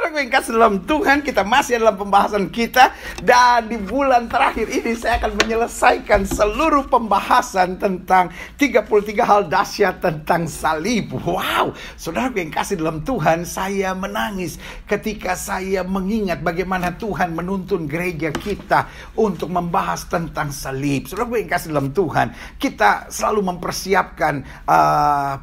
saudara yang kasih dalam Tuhan, kita masih dalam pembahasan kita. Dan di bulan terakhir ini saya akan menyelesaikan seluruh pembahasan tentang 33 hal dahsyat tentang salib. Wow, saudara yang kasih dalam Tuhan, saya menangis ketika saya mengingat bagaimana Tuhan menuntun gereja kita untuk membahas tentang salib. Saudara yang kasih dalam Tuhan, kita selalu mempersiapkan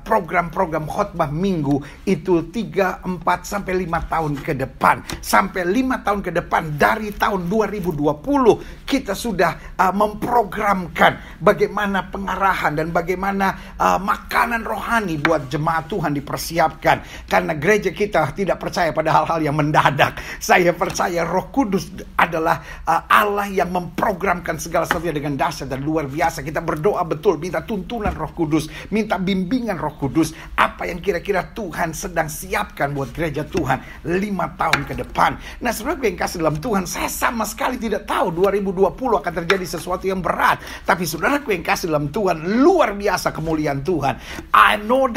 program-program khotbah minggu itu 3, 4, sampai 5 tahun ke depan. Sampai 5 tahun ke depan dari tahun 2020 kita sudah memprogramkan bagaimana pengarahan dan bagaimana makanan rohani buat jemaat Tuhan dipersiapkan. Karena gereja kita tidak percaya pada hal-hal yang mendadak. Saya percaya Roh Kudus adalah Allah yang memprogramkan segala sesuatu dengan dahsyat dan luar biasa. Kita berdoa betul, minta tuntunan Roh Kudus, minta bimbingan Roh Kudus, apa yang kira-kira Tuhan sedang siapkan buat gereja Tuhan 5 tahun ke depan. Nah, saudara yang kasih dalam Tuhan, saya sama sekali tidak tahu 2020 akan terjadi sesuatu yang berat. Tapi saudara yang kasih dalam Tuhan, luar biasa kemuliaan Tuhan. I know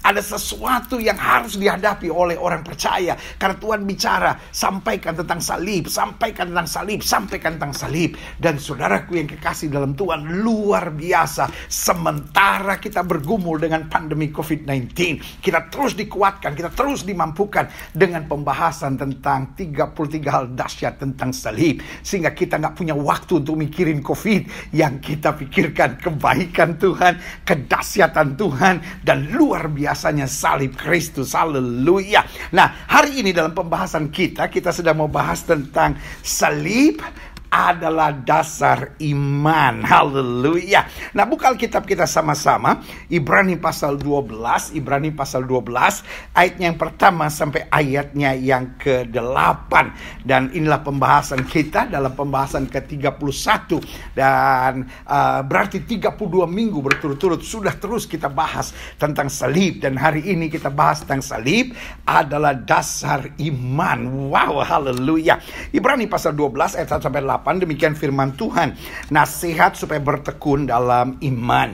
ada sesuatu yang harus dihadapi oleh orang percaya. Karena Tuhan bicara, sampaikan tentang salib, sampaikan tentang salib, sampaikan tentang salib. Dan saudaraku yang kekasih dalam Tuhan, luar biasa. Sementara kita bergumul dengan pandemi COVID-19, kita terus dikuatkan, kita terus dimampukan dengan pembahasan tentang 33 hal dahsyat tentang salib. Sehingga kita gak punya waktu untuk mikirin COVID. Yang kita pikirkan kebaikan Tuhan, kedahsyatan Tuhan, dan luar biasanya salib Kristus. Haleluya. Nah, hari ini dalam pembahasan kita sedang mau bahas tentang salib adalah dasar iman. Haleluya. Nah, buka Alkitab kita sama-sama. Ibrani pasal 12. Ibrani pasal 12. Ayatnya yang pertama sampai ayatnya yang ke-8. Dan inilah pembahasan kita dalam pembahasan ke-31. Dan berarti 32 minggu berturut-turut sudah terus kita bahas tentang salib. Dan hari ini kita bahas tentang salib adalah dasar iman. Wow, haleluya. Ibrani pasal 12 ayat 1 sampai 8. Demikian firman Tuhan. Nasihat supaya bertekun dalam iman.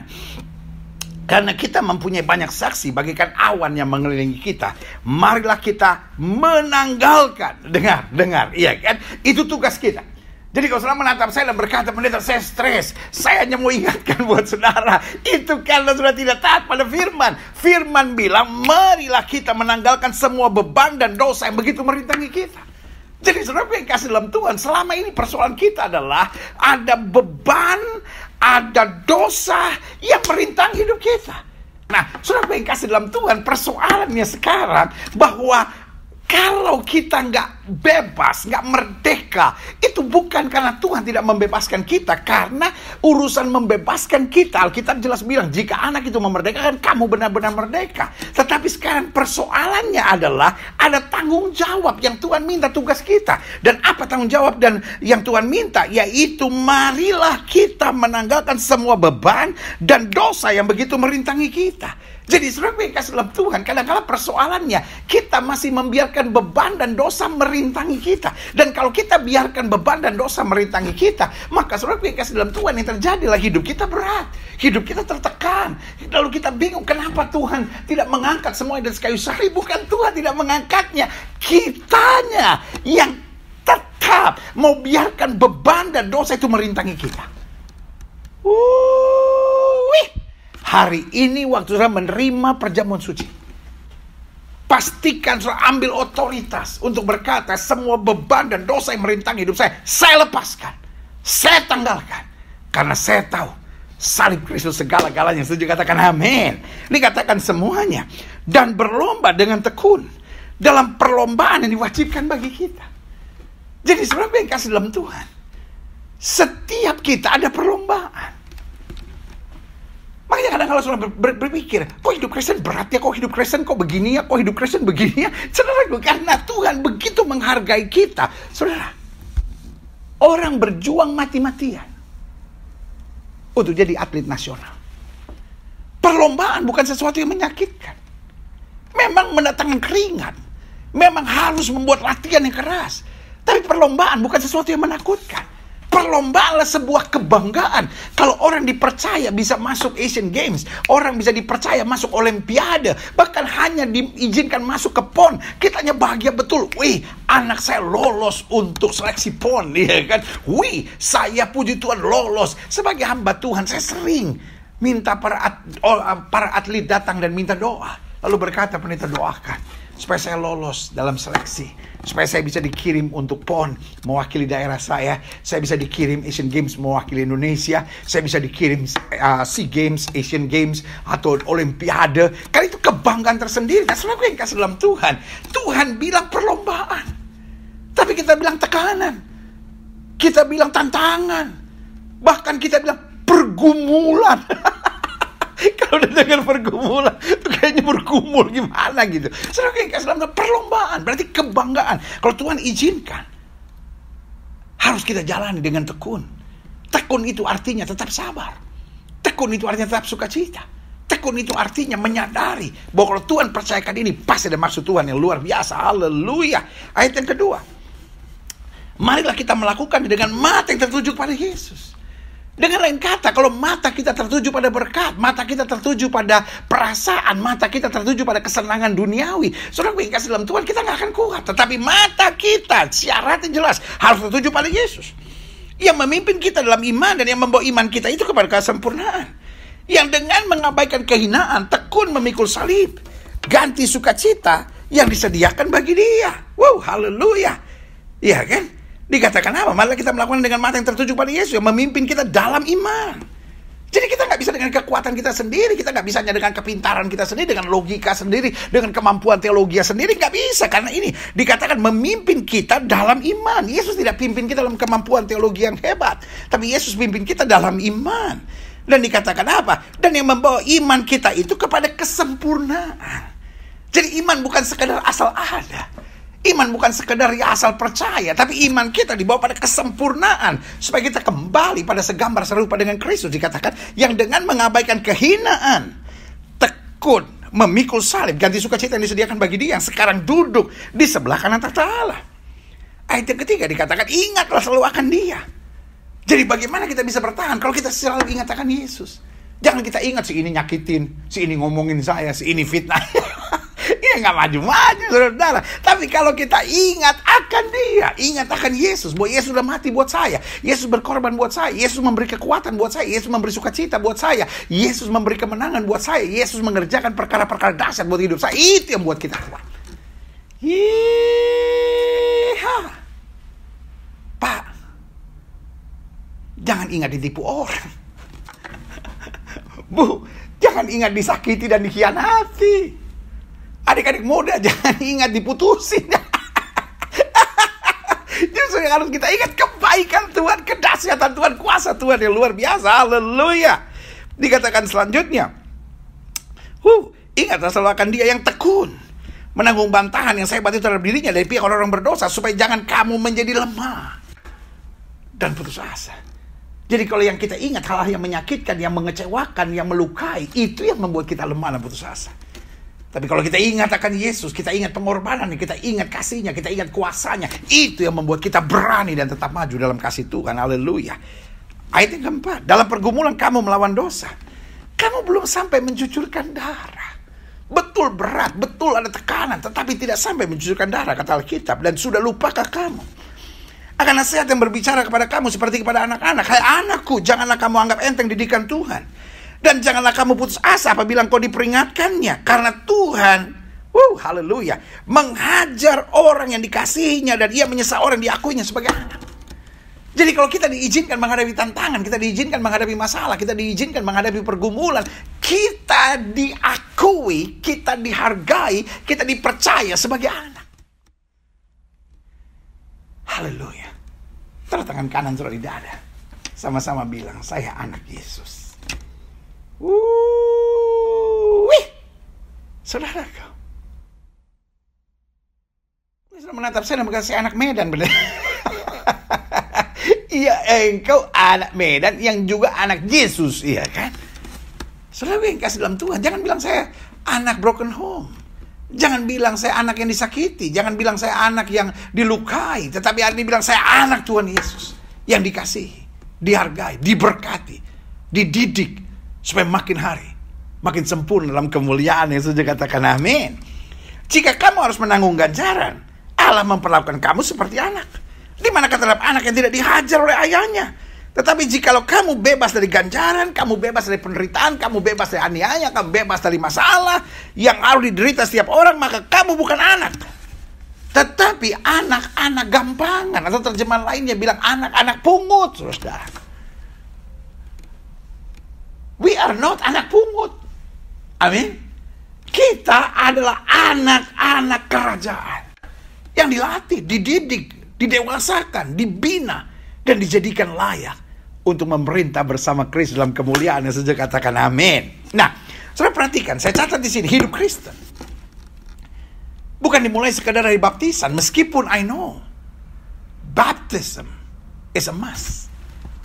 Karena kita mempunyai banyak saksi bagaikan awan yang mengelilingi kita. Marilah kita menanggalkan. Dengar, iya kan? Itu tugas kita. Jadi kalau saudara menatap saya dan berkata, pendeta saya stres, saya hanya mau ingatkan buat saudara, itu karena sudah tidak taat pada firman. Firman bilang, marilah kita menanggalkan semua beban dan dosa yang begitu merintangi kita. Jadi saudara yang kasih dalam Tuhan, selama ini persoalan kita adalah ada beban, ada dosa yang merintangi hidup kita. Nah, saudara yang kasih dalam Tuhan, persoalannya sekarang bahwa kalau kita nggak bebas, nggak merdeka, itu bukan karena Tuhan tidak membebaskan kita. Karena urusan membebaskan kita, Alkitab jelas bilang, jika anak itu memerdekakan, kamu benar-benar merdeka. Tetapi sekarang persoalannya adalah ada tanggung jawab yang Tuhan minta tugas kita. Dan apa tanggung jawab dan yang Tuhan minta? Yaitu marilah kita menanggalkan semua beban dan dosa yang begitu merintangi kita. Jadi saudara yang kasih dalam Tuhan, kadang-kadang persoalannya kita masih membiarkan beban dan dosa merintangi kita. Dan kalau kita biarkan beban dan dosa merintangi kita, maka saudara yang kasih dalam Tuhan, yang terjadilah hidup kita berat, hidup kita tertekan. Lalu kita bingung kenapa Tuhan tidak mengangkat semua dari kayu salib. Bukan Tuhan tidak mengangkatnya, kitanya yang tetap mau biarkan beban dan dosa itu merintangi kita. Hari ini waktu saudara menerima perjamuan suci, pastikan saudara ambil otoritas untuk berkata, semua beban dan dosa yang merintangi hidup saya lepaskan, saya tanggalkan. Karena saya tahu salib Kristus segala-galanya. Setuju katakan amin. Ini katakan semuanya. Dan berlomba dengan tekun dalam perlombaan yang diwajibkan bagi kita. Jadi saudara yang kasih dalam Tuhan, setiap kita ada perlombaan. Makanya kadang kalau saudara berpikir, kok hidup Kristen berat ya, kok hidup Kristen kok begini ya, kok hidup Kristen begini ya. Saudara, karena Tuhan begitu menghargai kita. Saudara, orang berjuang mati-matian untuk jadi atlet nasional. Perlombaan bukan sesuatu yang menyakitkan. Memang mendatangkan keringat, memang harus membuat latihan yang keras. Tapi perlombaan bukan sesuatu yang menakutkan. Perlombaanlah sebuah kebanggaan. Kalau orang dipercaya bisa masuk Asian Games, orang bisa dipercaya masuk Olimpiade, bahkan hanya diizinkan masuk ke PON, kitanya bahagia betul. Wih, anak saya lolos untuk seleksi PON, ya kan? Wih, saya puji Tuhan lolos. Sebagai hamba Tuhan, saya sering minta para atlet datang dan minta doa. Lalu berkata, pendeta doakan supaya saya lolos dalam seleksi, supaya saya bisa dikirim untuk PON mewakili daerah saya bisa dikirim Asian Games mewakili Indonesia, saya bisa dikirim SEA Games, Asian Games, atau Olimpiade. Karena itu kebanggaan tersendiri. Dan selalu yang kasih dalam Tuhan, Tuhan bilang perlombaan, tapi kita bilang tekanan, kita bilang tantangan, bahkan kita bilang pergumulan. Kalau udah dengar pergumulan, itu kayaknya bergumul gimana gitu. Saudara yang kasih dalam perlombaan, berarti kebanggaan. Kalau Tuhan izinkan, harus kita jalani dengan tekun. Tekun itu artinya tetap sabar. Tekun itu artinya tetap sukacita. Tekun itu artinya menyadari bahwa kalau Tuhan percayakan ini, pasti ada maksud Tuhan yang luar biasa. Haleluya. Ayat yang kedua, marilah kita melakukan dengan mata yang tertuju pada Yesus. Dengan lain kata, kalau mata kita tertuju pada berkat, mata kita tertuju pada perasaan, mata kita tertuju pada kesenangan duniawi, saudara yang kasih dalam Tuhan, kita nggak akan kuat. Tetapi mata kita, syaratnya jelas, harus tertuju pada Yesus, yang memimpin kita dalam iman dan yang membawa iman kita itu kepada kesempurnaan. Yang dengan mengabaikan kehinaan, tekun memikul salib, ganti sukacita yang disediakan bagi Dia. Wow, haleluya. Iya kan? Dikatakan apa? Malah kita melakukan dengan mata yang tertuju pada Yesus yang memimpin kita dalam iman. Jadi kita nggak bisa dengan kekuatan kita sendiri, kita nggak bisa hanya dengan kepintaran kita sendiri, dengan logika sendiri, dengan kemampuan teologi sendiri, nggak bisa. Karena ini dikatakan memimpin kita dalam iman. Yesus tidak pimpin kita dalam kemampuan teologi yang hebat, tapi Yesus pimpin kita dalam iman. Dan dikatakan apa? Dan yang membawa iman kita itu kepada kesempurnaan. Jadi iman bukan sekadar asal ada. Iman bukan sekedar ya asal percaya, tapi iman kita dibawa pada kesempurnaan supaya kita kembali pada segambar serupa dengan Kristus. Dikatakan yang dengan mengabaikan kehinaan, tekun memikul salib, ganti sukacita yang disediakan bagi Dia yang sekarang duduk di sebelah kanan tahta Allah. Ayat yang ketiga dikatakan ingatlah selalu akan Dia. Jadi bagaimana kita bisa bertahan kalau kita selalu ingat akan Yesus? Jangan kita ingat si ini nyakitin, si ini ngomongin saya, si ini fitnah. Ini nggak maju-maju, saudara. Tapi kalau kita ingat akan Dia, ingat akan Yesus, bahwa Yesus sudah mati buat saya, Yesus berkorban buat saya, Yesus memberi kekuatan buat saya, Yesus memberi sukacita buat saya, Yesus memberi kemenangan buat saya, Yesus mengerjakan perkara-perkara dahsyat buat hidup saya. Itu yang buat kita kuat. Yeeha. Pak, jangan ingat ditipu orang. Bu, jangan ingat disakiti dan dikhianati. Adik-adik muda, jangan ingat diputusin. Justru yang harus kita ingat kebaikan Tuhan, kedahsyatan Tuhan, kuasa Tuhan yang luar biasa. Haleluya. Dikatakan selanjutnya, ingatlah selalu akan Dia yang tekun, menanggung bantahan yang saya batu terhadap dirinya dari pihak orang-orang berdosa, supaya jangan kamu menjadi lemah dan putus asa. Jadi kalau yang kita ingat hal-hal yang menyakitkan, yang mengecewakan, yang melukai, itu yang membuat kita lemah dan putus asa. Tapi kalau kita ingat akan Yesus, kita ingat pengorbanan, kita ingat kasih-Nya, kita ingat kuasa-Nya, itu yang membuat kita berani dan tetap maju dalam kasih Tuhan. Haleluya. Ayat yang keempat, dalam pergumulan kamu melawan dosa, kamu belum sampai mencucurkan darah. Betul berat, betul ada tekanan, tetapi tidak sampai mencucurkan darah, kata Alkitab. Dan sudah lupakah kamu akan nasihat yang berbicara kepada kamu seperti kepada anak-anak? Hai anakku, janganlah kamu anggap enteng didikan Tuhan. Dan janganlah kamu putus asa apabila engkau diperingatkannya. Karena Tuhan, haleluya, menghajar orang yang dikasihinya, dan Ia menyesal orang yang diakuinya sebagai anak. Jadi kalau kita diizinkan menghadapi tantangan, kita diizinkan menghadapi masalah, kita diizinkan menghadapi pergumulan, kita diakui, kita dihargai, kita dipercaya sebagai anak. Haleluya. Taruh tangan kanan saudara di dada. Sama-sama bilang, saya anak Yesus. Wih, saudaraku, sudah menatap saya dan berkata, saya anak Medan, benar? Iya, engkau anak Medan yang juga anak Yesus, iya kan? Saudara yang kasih dalam Tuhan, jangan bilang saya anak broken home, jangan bilang saya anak yang disakiti, jangan bilang saya anak yang dilukai, tetapi hari ini bilang saya anak Tuhan Yesus. yang dikasihi, dihargai, diberkati, dididik, supaya makin hari makin sempurna dalam kemuliaan yang sudah katakan amin. Jika kamu harus menanggung ganjaran, Allah memperlakukan kamu seperti anak. Di mana terhadap anak yang tidak dihajar oleh ayahnya. Tetapi jikalau kamu bebas dari ganjaran, kamu bebas dari penderitaan, kamu bebas dari aniaya, kamu bebas dari masalah yang harus diderita setiap orang, maka kamu bukan anak, tetapi anak-anak gampangan. Atau terjemahan lainnya bilang anak-anak pungut, saudara. We are not anak pungut. Amin. Kita adalah anak-anak kerajaan yang dilatih, dididik, didewasakan, dibina, dan dijadikan layak untuk memerintah bersama Kristus dalam kemuliaan yang sejak katakan amin. Nah, saudara perhatikan, saya catat di sini hidup Kristen bukan dimulai sekadar dari baptisan, meskipun I know baptism is a must.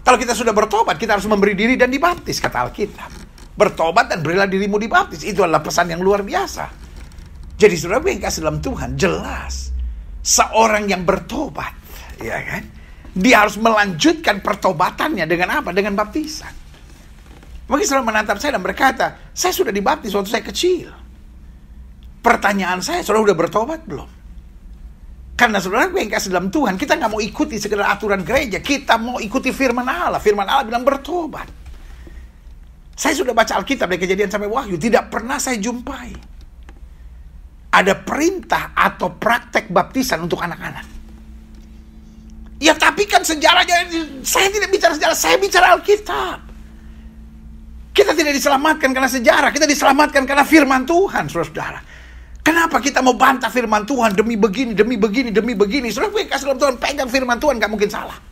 Kalau kita sudah bertobat, kita harus memberi diri dan dibaptis, kata Alkitab. Bertobat dan berilah dirimu dibaptis, itu adalah pesan yang luar biasa. Jadi saudara yang kasih dalam Tuhan, jelas seorang yang bertobat, ya kan, dia harus melanjutkan pertobatannya dengan apa? Dengan baptisan. Mungkin saudara menatap saya dan berkata, saya sudah dibaptis waktu saya kecil. Pertanyaan saya, saudara sudah bertobat belum? Karena saudara yang kasih dalam Tuhan, kita nggak mau ikuti sekedar aturan gereja, kita mau ikuti firman Allah. Firman Allah bilang bertobat. Saya sudah baca Alkitab dari Kejadian sampai Wahyu, tidak pernah saya jumpai ada perintah atau praktek baptisan untuk anak-anak. Ya tapi kan sejarahnya, saya tidak bicara sejarah, saya bicara Alkitab. Kita tidak diselamatkan karena sejarah, kita diselamatkan karena firman Tuhan, saudara. Kenapa kita mau bantah firman Tuhan demi begini, demi begini, demi begini? Saudara, gue kasih dalam Tuhan, pegang firman Tuhan, gak mungkin salah.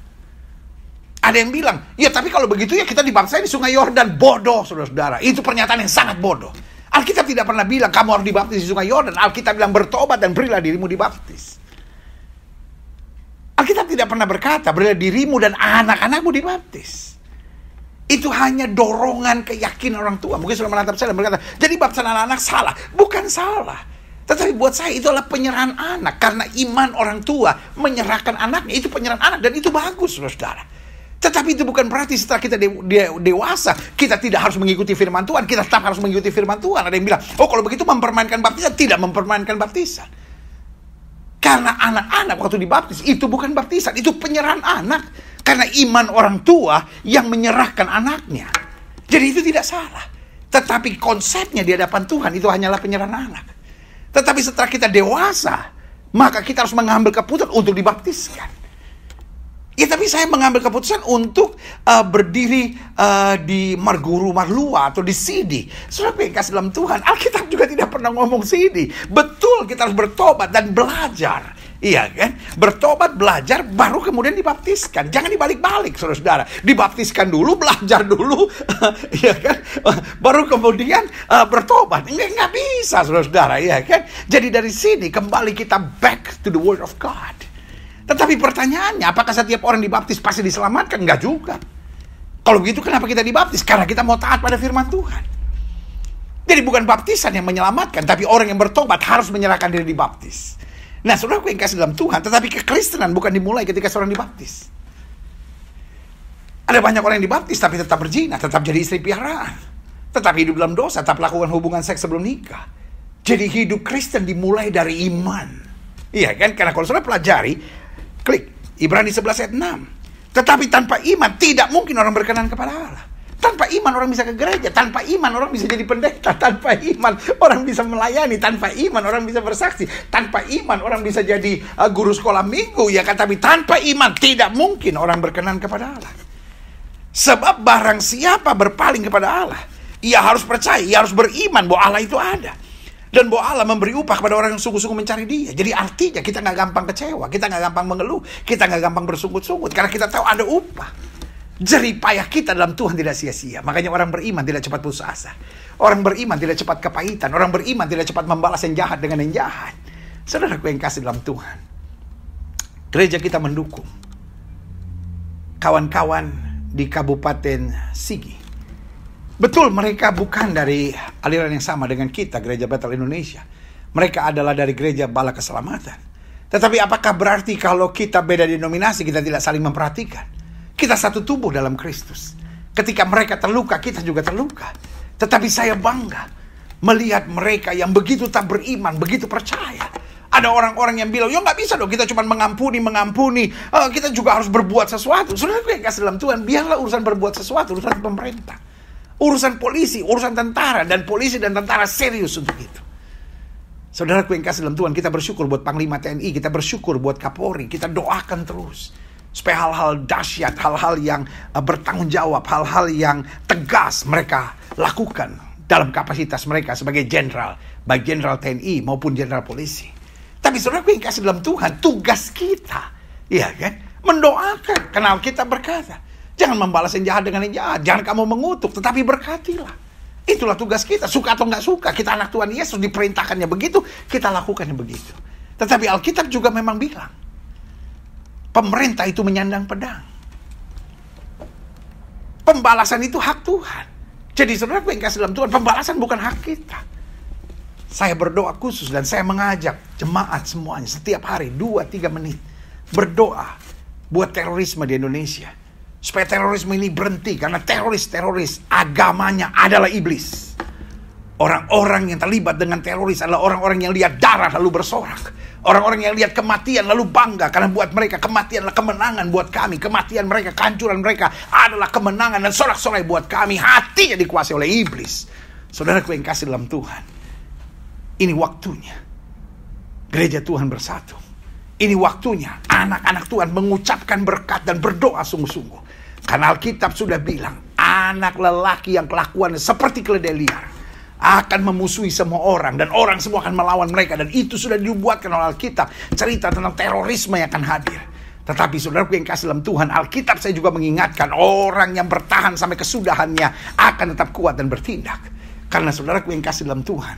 Ada yang bilang, ya tapi kalau begitu ya kita dibaptis di Sungai Yordan. Bodoh, saudara-saudara. Itu pernyataan yang sangat bodoh. Alkitab tidak pernah bilang kamu harus dibaptis di Sungai Yordan. Alkitab bilang bertobat dan berilah dirimu dibaptis. Alkitab tidak pernah berkata berilah dirimu dan anak-anakmu dibaptis. Itu hanya dorongan keyakinan orang tua. Mungkin sudah menatap saya dan berkata, jadi baptisan anak-anak salah. Bukan salah. Tetapi buat saya itu adalah penyerahan anak. Karena iman orang tua menyerahkan anaknya, itu penyerahan anak. Dan itu bagus, saudara. Tetapi itu bukan berarti setelah kita dewasa, kita tidak harus mengikuti firman Tuhan. Kita tetap harus mengikuti firman Tuhan. Ada yang bilang, oh kalau begitu mempermainkan baptisan. Tidak mempermainkan baptisan. Karena anak-anak waktu dibaptis, itu bukan baptisan. Itu penyerahan anak. Karena iman orang tua yang menyerahkan anaknya. Jadi itu tidak salah. Tetapi konsepnya di hadapan Tuhan itu hanyalah penyerahan anak. Tetapi setelah kita dewasa, maka kita harus mengambil keputusan untuk dibaptiskan. Ya tapi saya mengambil keputusan untuk berdiri di Marguru Marlua atau di Sidi. Saudara yang kasih dalam Tuhan, Alkitab juga tidak pernah ngomong Sidi. Betul, kita harus bertobat dan belajar. Iya kan? Bertobat, belajar, baru kemudian dibaptiskan. Jangan dibalik-balik, saudara-saudara. Dibaptiskan dulu, belajar dulu, iya kan? Baru kemudian bertobat. Nggak bisa, saudara-saudara, iya kan? Jadi dari sini kembali kita back to the word of God. Tetapi pertanyaannya, apakah setiap orang dibaptis pasti diselamatkan? Enggak juga. Kalau begitu kenapa kita dibaptis? Karena kita mau taat pada firman Tuhan. Jadi bukan baptisan yang menyelamatkan, tapi orang yang bertobat harus menyerahkan diri dibaptis. Nah, saudaraku yang kasih dalam Tuhan, tetapi kekristenan bukan dimulai ketika seorang dibaptis. Ada banyak orang yang dibaptis tapi tetap berzina, tetap jadi istri piaraan, tetap hidup dalam dosa, tetap melakukan hubungan seks sebelum nikah. Jadi hidup Kristen dimulai dari iman. Iya kan? Karena kalau saudara pelajari, klik Ibrani 11 ayat 6. Tetapi tanpa iman tidak mungkin orang berkenan kepada Allah. Tanpa iman orang bisa ke gereja, tanpa iman orang bisa jadi pendeta, tanpa iman orang bisa melayani, tanpa iman orang bisa bersaksi, tanpa iman orang bisa jadi guru sekolah minggu, ya kan? Tapi tanpa iman tidak mungkin orang berkenan kepada Allah. Sebab barang siapa berpaling kepada Allah, ia harus percaya, ia harus beriman bahwa Allah itu ada. Dan bahwa Allah memberi upah kepada orang yang sungguh-sungguh mencari Dia. Jadi artinya kita nggak gampang kecewa, kita nggak gampang mengeluh, kita nggak gampang bersungut-sungut, karena kita tahu ada upah. Jerih payah kita dalam Tuhan tidak sia-sia. Makanya orang beriman tidak cepat putus asa. Orang beriman tidak cepat kepahitan. Orang beriman tidak cepat membalas yang jahat dengan yang jahat. Saudaraku yang kasih dalam Tuhan, gereja kita mendukung kawan-kawan di Kabupaten Sigi. Betul, mereka bukan dari aliran yang sama dengan kita, Gereja Bethel Indonesia. Mereka adalah dari Gereja Bala Keselamatan. Tetapi apakah berarti kalau kita beda denominasi kita tidak saling memperhatikan? Kita satu tubuh dalam Kristus. Ketika mereka terluka, kita juga terluka. Tetapi saya bangga melihat mereka yang begitu tak beriman, begitu percaya. Ada orang-orang yang bilang, ya nggak bisa dong, kita cuma mengampuni. Kita juga harus berbuat sesuatu. Saudara yang kasih dalam Tuhan, biarlah urusan berbuat sesuatu, urusan pemerintah. Urusan polisi, urusan tentara. Dan polisi dan tentara serius untuk itu. Saudaraku yang kasih dalam Tuhan, kita bersyukur buat Panglima TNI, kita bersyukur buat Kapolri, kita doakan terus. Supaya hal-hal dahsyat, hal-hal yang bertanggung jawab, hal-hal yang tegas mereka lakukan dalam kapasitas mereka sebagai jenderal, baik jenderal TNI maupun jenderal polisi. Tapi saudaraku yang kasih dalam Tuhan, tugas kita, ya kan, mendoakan. Karena kita berkata, jangan membalas yang jahat dengan yang jahat, jangan kamu mengutuk, tetapi berkatilah. Itulah tugas kita, suka atau nggak suka, kita anak Tuhan Yesus, diperintahkannya begitu, kita lakukannya begitu. Tetapi Alkitab juga memang bilang, pemerintah itu menyandang pedang. Pembalasan itu hak Tuhan. Jadi saudaraku yang kasih dalam Tuhan, pembalasan bukan hak kita. Saya berdoa khusus dan saya mengajak jemaat semuanya setiap hari 2-3 menit berdoa buat terorisme di Indonesia. Supaya terorisme ini berhenti, karena teroris agamanya adalah iblis. Orang-orang yang terlibat dengan teroris adalah orang-orang yang lihat darah lalu bersorak. Orang-orang yang lihat kematian lalu bangga, karena buat mereka kematian adalah kemenangan buat kami. Kematian mereka, kehancuran mereka adalah kemenangan, dan sorak-sorai buat kami. Hatinya dikuasai oleh iblis. Saudaraku yang kasih dalam Tuhan, ini waktunya gereja Tuhan bersatu. Ini waktunya anak-anak Tuhan mengucapkan berkat dan berdoa sungguh-sungguh. Karena Alkitab sudah bilang, anak lelaki yang kelakuannya seperti keledai liar akan memusuhi semua orang, dan orang semua akan melawan mereka. Dan itu sudah dibuatkan oleh Alkitab, cerita tentang terorisme yang akan hadir. Tetapi saudaraku yang kasih dalam Tuhan, Alkitab saya juga mengingatkan, orang yang bertahan sampai kesudahannya akan tetap kuat dan bertindak. Karena saudaraku yang kasih dalam Tuhan,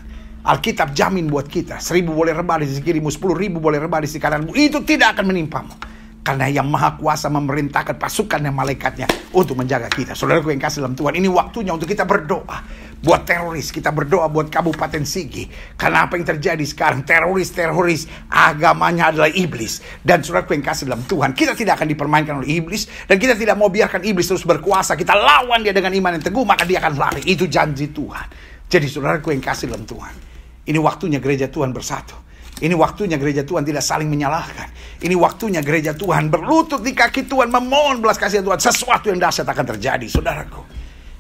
Alkitab jamin buat kita, 1.000 boleh rebah di sisi kirimu, 10.000 boleh rebah di sisi kananmu, itu tidak akan menimpamu. Karena yang maha kuasa memerintahkan pasukan dan malaikatnya untuk menjaga kita. Saudaraku yang kasih dalam Tuhan, ini waktunya untuk kita berdoa buat teroris, kita berdoa buat Kabupaten Sigi. Karena apa yang terjadi sekarang, teroris agamanya adalah iblis. Dan saudaraku yang kasih dalam Tuhan, kita tidak akan dipermainkan oleh iblis, dan kita tidak mau biarkan iblis terus berkuasa. Kita lawan dia dengan iman yang teguh, maka dia akan lari. Itu janji Tuhan. Jadi saudaraku yang kasih dalam Tuhan, ini waktunya gereja Tuhan bersatu. Ini waktunya gereja Tuhan tidak saling menyalahkan. Ini waktunya gereja Tuhan berlutut di kaki Tuhan, memohon belas kasihan Tuhan. Sesuatu yang dahsyat akan terjadi, saudaraku.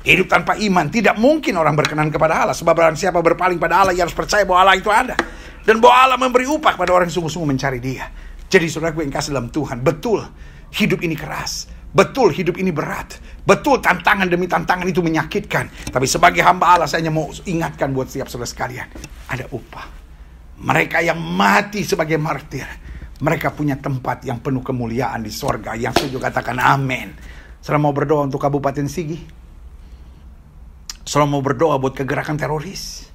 Hidup tanpa iman, tidak mungkin orang berkenan kepada Allah. Sebab barang siapa berpaling pada Allah, ia harus percaya bahwa Allah itu ada. Dan bahwa Allah memberi upah pada orang yang sungguh-sungguh mencari dia. Jadi saudaraku yang kasih dalam Tuhan, betul hidup ini keras. Betul hidup ini berat. Betul tantangan demi tantangan itu menyakitkan. Tapi sebagai hamba Allah, saya hanya mau ingatkan buat setiap saudara sekalian, ada upah. Mereka yang mati sebagai martir, mereka punya tempat yang penuh kemuliaan di sorga. Yang setuju katakan amin. Saudara mau berdoa untuk Kabupaten Sigi? Saudara mau berdoa buat kegerakan teroris?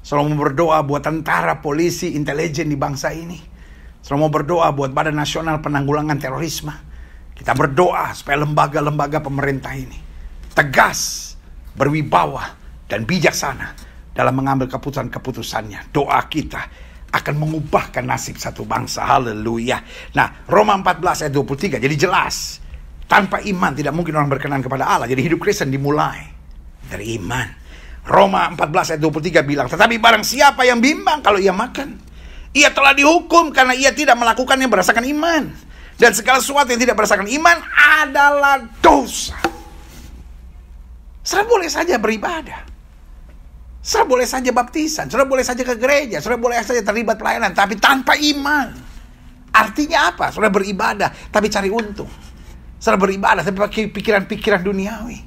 Saudara mau berdoa buat tentara, polisi, intelijen di bangsa ini? Saudara mau berdoa buat Badan Nasional Penanggulangan Terorisme? Kita berdoa supaya lembaga-lembaga pemerintah ini tegas, berwibawa, dan bijaksana dalam mengambil keputusan-keputusannya. Doa kita akan mengubahkan nasib satu bangsa. Haleluya. Nah, Roma 14 ayat 23. Jadi jelas, tanpa iman tidak mungkin orang berkenan kepada Allah. Jadi hidup Kristen dimulai dari iman. Roma 14 ayat 23 bilang, tetapi barang siapa yang bimbang kalau ia makan, ia telah dihukum karena ia tidak melakukannya berdasarkan iman. Dan segala sesuatu yang tidak berdasarkan iman adalah dosa. Saudara boleh saja beribadah, saudara boleh saja baptisan, saudara boleh saja ke gereja, saudara boleh saja terlibat pelayanan, tapi tanpa iman. Artinya apa? Saudara beribadah tapi cari untung. Saudara beribadah tapi pakai pikiran-pikiran duniawi.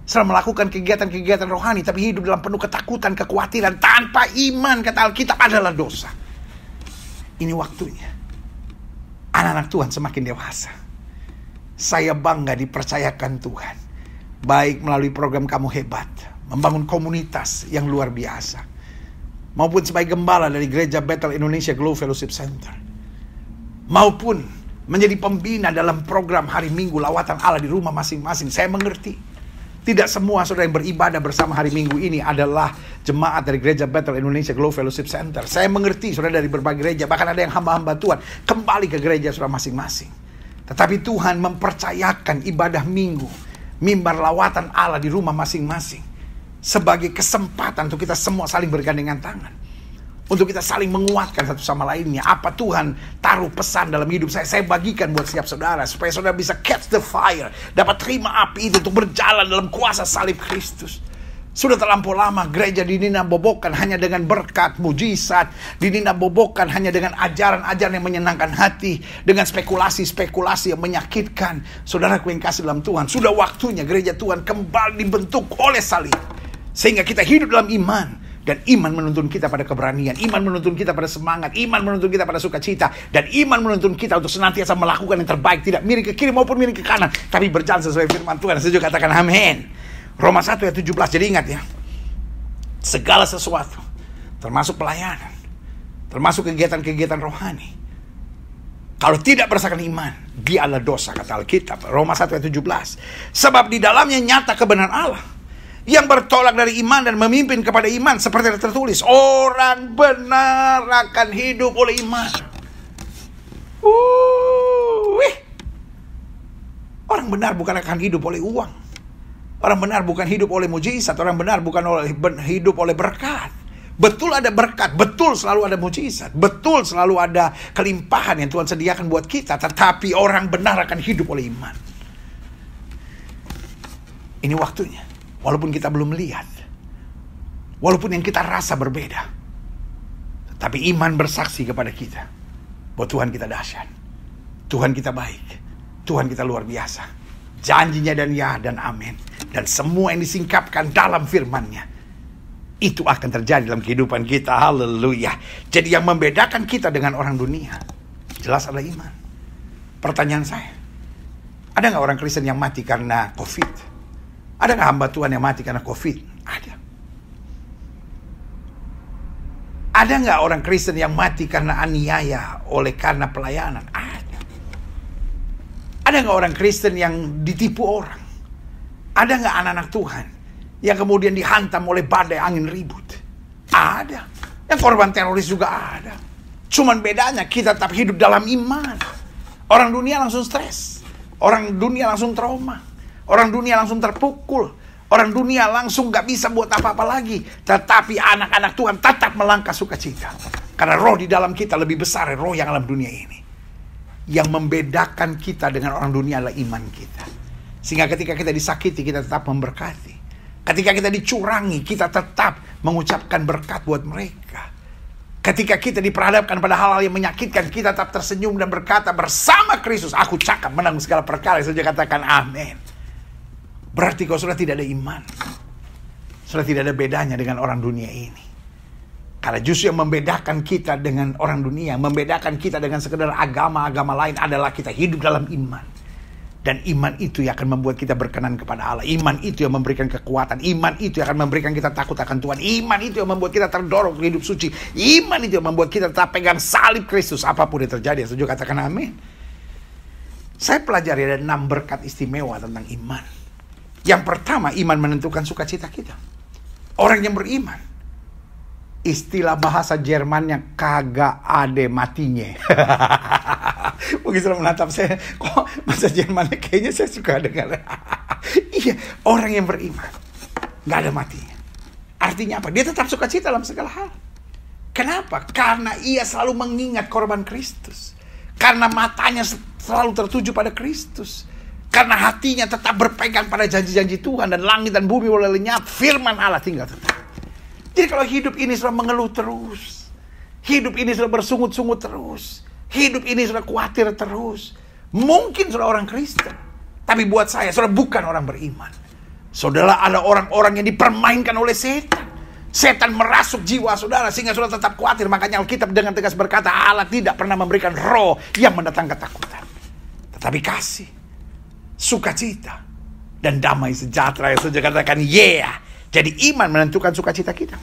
Saudara melakukan kegiatan-kegiatan rohani tapi hidup dalam penuh ketakutan, kekhawatiran. Tanpa iman, kata Alkitab, adalah dosa. Ini waktunya anak-anak Tuhan semakin dewasa. Saya bangga dipercayakan Tuhan, baik melalui program Kamu Hebat, membangun komunitas yang luar biasa, maupun sebagai gembala dari Gereja Bethel Indonesia Glow Fellowship Center, maupun menjadi pembina dalam program Hari Minggu Lawatan Allah di rumah masing-masing. Saya mengerti, tidak semua saudara yang beribadah bersama Hari Minggu ini adalah jemaat dari Gereja Bethel Indonesia Glow Fellowship Center. Saya mengerti saudara dari berbagai gereja, bahkan ada yang hamba-hamba Tuhan kembali ke gereja saudara masing-masing. Tetapi Tuhan mempercayakan ibadah minggu, mimbar lawatan Allah di rumah masing-masing sebagai kesempatan untuk kita semua saling bergandengan tangan, untuk kita saling menguatkan satu sama lainnya. Apa Tuhan taruh pesan dalam hidup saya bagikan buat setiap saudara, supaya saudara bisa catch the fire, dapat terima api itu untuk berjalan dalam kuasa salib Kristus. Sudah terlampau lama gereja dininabobokan hanya dengan berkat, mujizat, dininabobokan hanya dengan ajaran-ajaran yang menyenangkan hati, dengan spekulasi-spekulasi yang menyakitkan. Saudaraku yang kasih dalam Tuhan, sudah waktunya gereja Tuhan kembali dibentuk oleh salib, sehingga kita hidup dalam iman. Dan iman menuntun kita pada keberanian, iman menuntun kita pada semangat, iman menuntun kita pada sukacita, dan iman menuntun kita untuk senantiasa melakukan yang terbaik, tidak miring ke kiri maupun miring ke kanan, tapi berjalan sesuai firman Tuhan. Saya juga katakan amin. Roma 1 ayat 17. Jadi ingat ya, segala sesuatu, termasuk pelayanan, termasuk kegiatan-kegiatan rohani, kalau tidak berdasarkan iman, dia adalah dosa, kata Alkitab. Roma 1 ayat 17. Sebab di dalamnya nyata kebenaran Allah yang bertolak dari iman dan memimpin kepada iman, seperti yang tertulis, orang benar akan hidup oleh iman. Orang benar bukan akan hidup oleh uang. Orang benar bukan hidup oleh mujizat. Orang benar bukan hidup oleh berkat. Betul ada berkat, betul selalu ada mujizat, betul selalu ada kelimpahan yang Tuhan sediakan buat kita. Tetapi orang benar akan hidup oleh iman. Ini waktunya. Walaupun kita belum melihat, walaupun yang kita rasa berbeda, tapi iman bersaksi kepada kita bahwa Tuhan kita dahsyat, Tuhan kita baik, Tuhan kita luar biasa. Janjinya dan ya dan amin. Dan semua yang disingkapkan dalam firman-Nya, itu akan terjadi dalam kehidupan kita. Haleluya. Jadi yang membedakan kita dengan orang dunia jelas adalah iman. Pertanyaan saya, ada gak orang Kristen yang mati karena COVID? Ada gak hamba Tuhan yang mati karena COVID? Ada. Ada gak orang Kristen yang mati karena aniaya karena pelayanan? Ada. Ada gak orang Kristen yang ditipu orang? Ada gak anak-anak Tuhan yang kemudian dihantam oleh badai angin ribut? Ada. Yang korban teroris juga ada. Cuman bedanya kita tetap hidup dalam iman. Orang dunia langsung stres. Orang dunia langsung trauma. Orang dunia langsung terpukul. Orang dunia langsung gak bisa buat apa-apa lagi. Tetapi anak-anak Tuhan tetap melangkah sukacita. Karena roh di dalam kita lebih besar dari roh yang dalam dunia ini. Yang membedakan kita dengan orang dunia adalah iman kita. Sehingga ketika kita disakiti, kita tetap memberkati. Ketika kita dicurangi, kita tetap mengucapkan berkat buat mereka. Ketika kita diperhadapkan pada hal-hal yang menyakitkan, kita tetap tersenyum dan berkata, bersama Kristus aku cakap menang segala perkara. Saya katakan amin. Berarti kalau sudah tidak ada iman, sudah tidak ada bedanya dengan orang dunia ini. Karena justru yang membedakan kita dengan orang dunia, membedakan kita dengan sekedar agama-agama lain adalah kita hidup dalam iman. Dan iman itu yang akan membuat kita berkenan kepada Allah. Iman itu yang memberikan kekuatan. Iman itu yang akan memberikan kita takut akan Tuhan. Iman itu yang membuat kita terdorong ke hidup suci. Iman itu yang membuat kita tetap pegang salib Kristus. Apapun yang terjadi, setuju katakan amin. Saya pelajari ada 6 berkat istimewa tentang iman. Yang pertama, iman menentukan sukacita kita. Orang yang beriman, istilah bahasa Jermannya kagak ada matinya. Mungkin sudah menatap saya, kok bahasa Jermannya kayaknya saya suka dengar. Iya, orang yang beriman gak ada matinya. Artinya apa? Dia tetap sukacita dalam segala hal. Kenapa? Karena ia selalu mengingat korban Kristus. Karena matanya selalu tertuju pada Kristus. Karena hatinya tetap berpegang pada janji-janji Tuhan. Dan langit dan bumi boleh lenyap, firman Allah tinggal tetap. Jadi kalau hidup ini sudah mengeluh terus, hidup ini sudah bersungut-sungut terus, hidup ini sudah khawatir terus, mungkin sudah orang Kristen, tapi buat saya sudah bukan orang beriman. Saudara, ada orang-orang yang dipermainkan oleh setan. Setan merasuk jiwa saudara sehingga saudara tetap khawatir. Makanya Alkitab dengan tegas berkata, Allah tidak pernah memberikan roh yang mendatangkan ketakutan, tetapi kasih, sukacita, dan damai sejahtera. Yang saya katakan yeah. Jadi iman menentukan sukacita kita.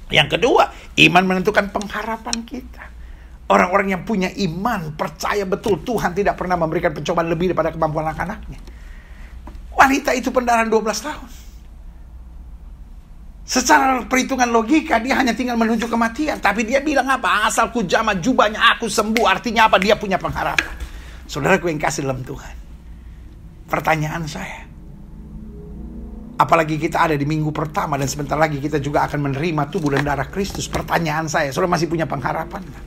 Yang kedua, iman menentukan pengharapan kita. Orang-orang yang punya iman percaya betul Tuhan tidak pernah memberikan pencobaan lebih daripada kemampuan anak-anaknya. Wanita itu pendarahan 12 tahun. Secara perhitungan logika dia hanya tinggal menuju kematian. Tapi dia bilang apa? Asal ku jamah jubahnya aku sembuh. Artinya apa? Dia punya pengharapan. Saudaraku yang kasih dalam Tuhan, pertanyaan saya, apalagi kita ada di minggu pertama dan sebentar lagi kita juga akan menerima tubuh dan darah Kristus. Pertanyaan saya, saudara masih punya pengharapan gak?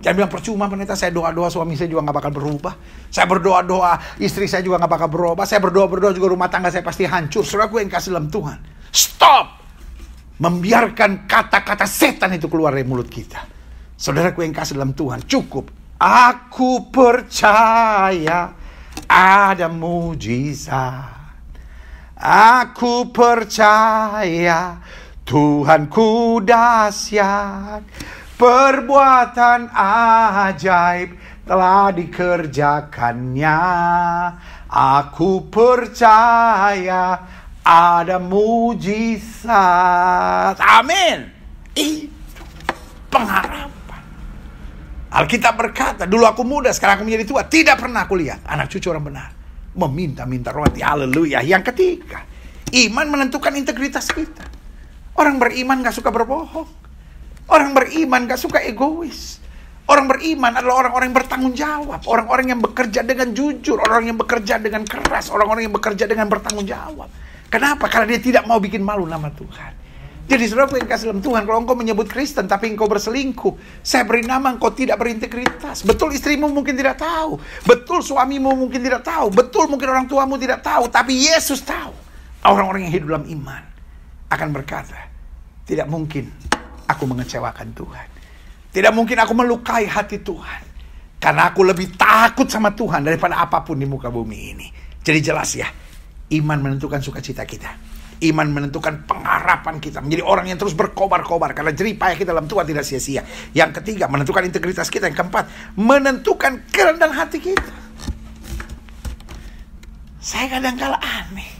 Jangan bilang percuma pendeta, saya doa-doa suami saya juga gak bakal berubah. Saya berdoa-doa istri saya juga gak bakal berubah. Saya berdoa-doa juga rumah tangga saya pasti hancur. Saudaraku yang kasih dalam Tuhan, stop membiarkan kata-kata setan itu keluar dari mulut kita. Saudaraku yang kasih dalam Tuhan, cukup. Aku percaya ada mujizat. Aku percaya Tuhanku dahsyat. Perbuatan ajaib telah dikerjakannya. Aku percaya ada mujizat. Amin. Itu pengharapan. Alkitab berkata, dulu aku muda, sekarang aku menjadi tua. Tidak pernah aku lihat anak cucu orang benar meminta-minta roti. Haleluya. Yang ketiga, iman menentukan integritas kita. Orang beriman gak suka berbohong. Orang beriman gak suka egois. Orang beriman adalah orang-orang yang bertanggung jawab. Orang-orang yang bekerja dengan jujur. Orang yang bekerja dengan keras. Orang-orang yang bekerja dengan bertanggung jawab. Kenapa? Karena dia tidak mau bikin malu nama Tuhan. Jadi saudaraku yang kasih dalam Tuhan, kalau engkau menyebut Kristen tapi engkau berselingkuh, saya beri nama engkau tidak berintegritas. Betul istrimu mungkin tidak tahu. Betul suamimu mungkin tidak tahu. Betul mungkin orang tuamu tidak tahu. Tapi Yesus tahu. Orang-orang yang hidup dalam iman akan berkata, tidak mungkin aku mengecewakan Tuhan. Tidak mungkin aku melukai hati Tuhan. Karena aku lebih takut sama Tuhan daripada apapun di muka bumi ini. Jadi jelas ya, iman menentukan sukacita kita. Iman menentukan pengharapan kita. Menjadi orang yang terus berkobar-kobar. Karena jerih payah kita dalam Tuhan tidak sia-sia. Yang ketiga, menentukan integritas kita. Yang keempat, menentukan kerendahan hati kita. Saya kadang-kala aneh.